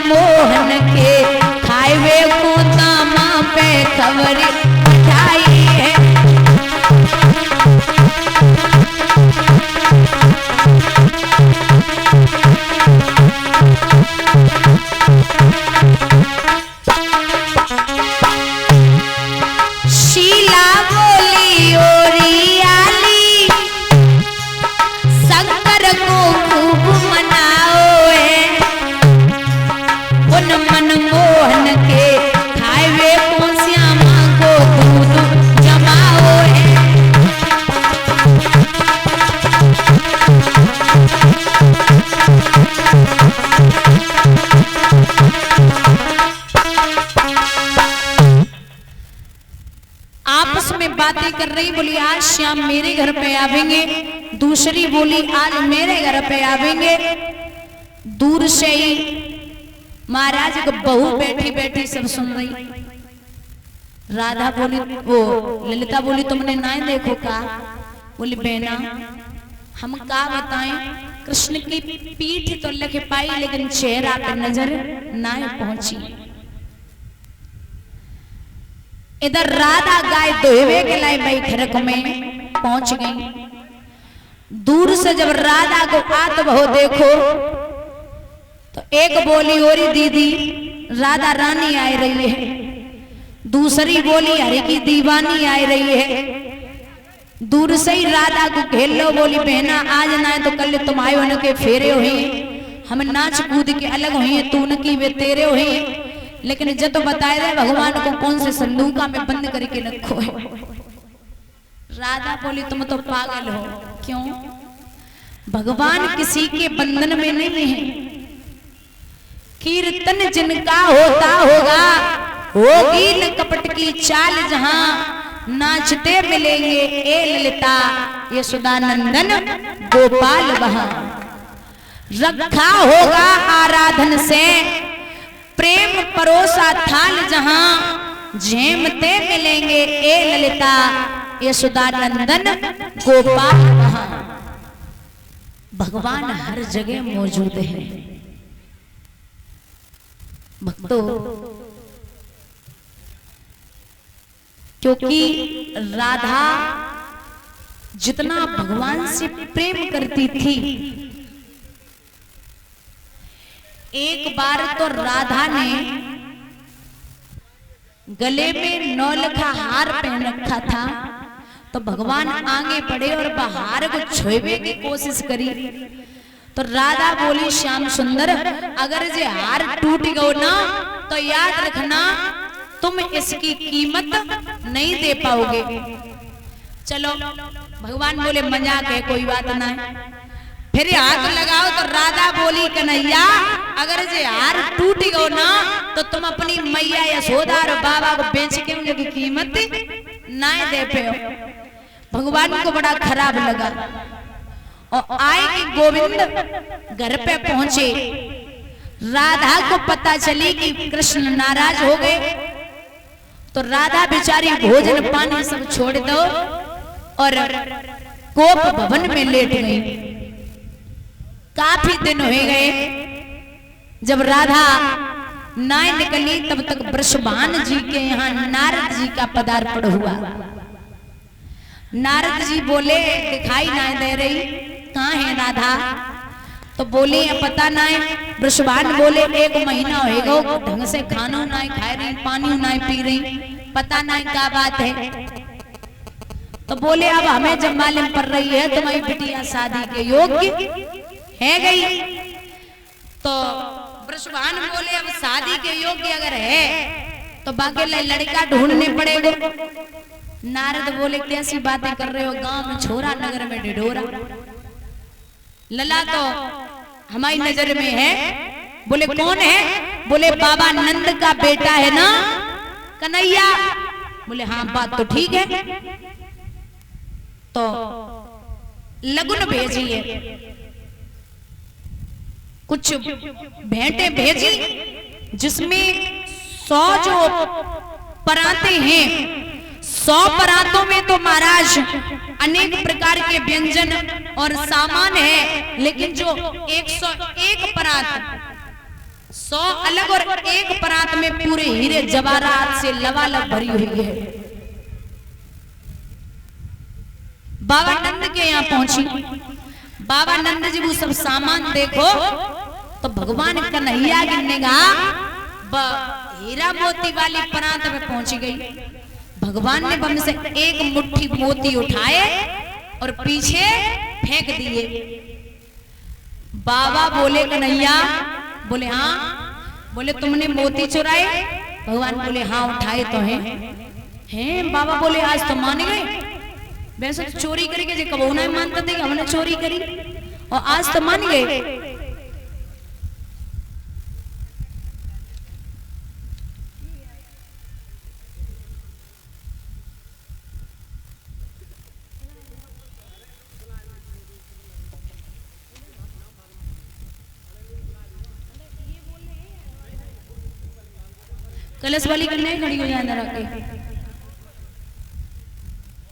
मोहन के खाए को दामा पे खबर उठाई है। शीला बोली ओरियाली शंकर को खूब मनाओ है। उन मनमोहन के खाए को श्यामा को दूध जमाओ है। आपस में बातें कर रही, बोली आज श्याम मेरे घर पे आवेंगे। दूसरी बोली आज मेरे घर पे आवेंगे। दूर से ही महाराज को बहू बैठी बैठी सब सुन रही। राधा बोली, वो ललिता बोली तुमने ना देखो का? बोली बहना हम का बताएं, कृष्ण की पीठ तो लिख पाई लेकिन चेहरा पे नजर ना पहुंची। इधर राधा गाय दोहवे के लिए भाई घरक में पहुंच गई। दूर से जब राधा को आत बहु देखो तो एक बोली ओरी दीदी राधा रानी आ रही है। दूसरी बोली हरे की दीवानी आ रही है। दूर से ही राधा को घेर लो, बोली बहना आज ना तो कल तुम आए उनके फेरे हुए, हम नाच कूद के अलग हुए, तू न की वे तेरे हुए। लेकिन जब तो बताए रहे भगवान को कौन से संदूका में बंद करके रखो है। राधा बोली तुम तो पागल हो। क्यों? भगवान किसी के बंधन में नहीं है। कीर्तन जिनका होता होगा होगी न कपट की चाल, जहां नाचते मिलेंगे ए ललिता यशोदानंदन गोपाल, वहां रखा होगा आराधन से प्रेम परोसा थाल, जहां झेमते मिलेंगे ए ललिता यशोदानंदन गोपाल, वहां भगवान हर जगह मौजूद है। भक्तों, क्योंकि राधा जितना भगवान से प्रेम करती थी, एक बार तो राधा ने गले में नौलखा हार पहन रखा था, तो भगवान आगे बढ़े और हार को छुएवे की कोशिश करी। तो राधा बोली श्याम सुंदर अगर ये हार टूट गयो ना तो याद रखना तुम इसकी कीमत नहीं दे पाओगे। चलो भगवान बोले मजाक है, कोई बात ना है। फिर हाथ लगाओ तो राधा बोली कन्हैया अगर ये हार टूट गयो ना तो तुम अपनी मैया यशोदा और बाबा को बेच के उनकी कीमत ना दे पाओ। भगवान को बड़ा खराब लगा और आए कि गोविंद घर पे पहुंचे। राधा को पता चली कि कृष्ण नाराज हो गए, तो राधा बेचारी भोजन पानी सब छोड़ दो और गोप भवन में लेट गई। काफी दिन हो गए। जब राधा नाय निकली तब तक वृषभान जी के यहाँ नारद जी का पदार्पण हुआ। नारद जी बोले दिखाई ना दे रही, कहाँ है राधा? तो बोले पता ना है। वृषभान बोले 1 महीना होगा ढंग से खाना ना खा रही, पानी ना पी रही, पता ना क्या बात है। तो बोले अब हमें जब मालूम पड़ रही है तुम्हारी बिटिया शादी के योग्य है गई। तो वृषभान बोले अब शादी के योग्य अगर है तो बाकी लड़का ढूंढने पड़ेगा। नारद बोले कैसी बातें कर रहे हो, गांव में छोरा नगर में ढिढोरा। लला तो हमारी नजर में है। बोले कौन है? बोले बाबा नंद का बेटा है ना कन्हैया। बोले हाँ बात तो ठीक है। तो लगुन भेजिए, कुछ भेंटे भेजी जिसमें 100 जो पराते हैं, 100 परातों में तो महाराज अनेक प्रकार के व्यंजन और सामान है, लेकिन जो 101 परात 100 अलग और एक परात में पूरे हीरे जवाहरात से लबालब भरी हुई है। बाबा नंद के यहाँ पहुंची। बाबा नंद जी वो सब सामान देखो तो भगवान कन्हैया गिनने का हीरा मोती वाली परात में पहुंच गई। भगवान ने बम से एक मुट्ठी मोती उठाए और पीछे फेंक दिए। बाबा बोले कन्हैया, बोले हाँ। बोले तुमने मोती चुराए? भगवान बोले हाँ उठाए तो हैं। बाबा बोले आज तो मान गए, वैसे तो चोरी करके जो कबो ना मानते थे कि हमने चोरी करी, और आज तो मान गए। कलश वाली करने खड़ी हो जाए अंदर आके।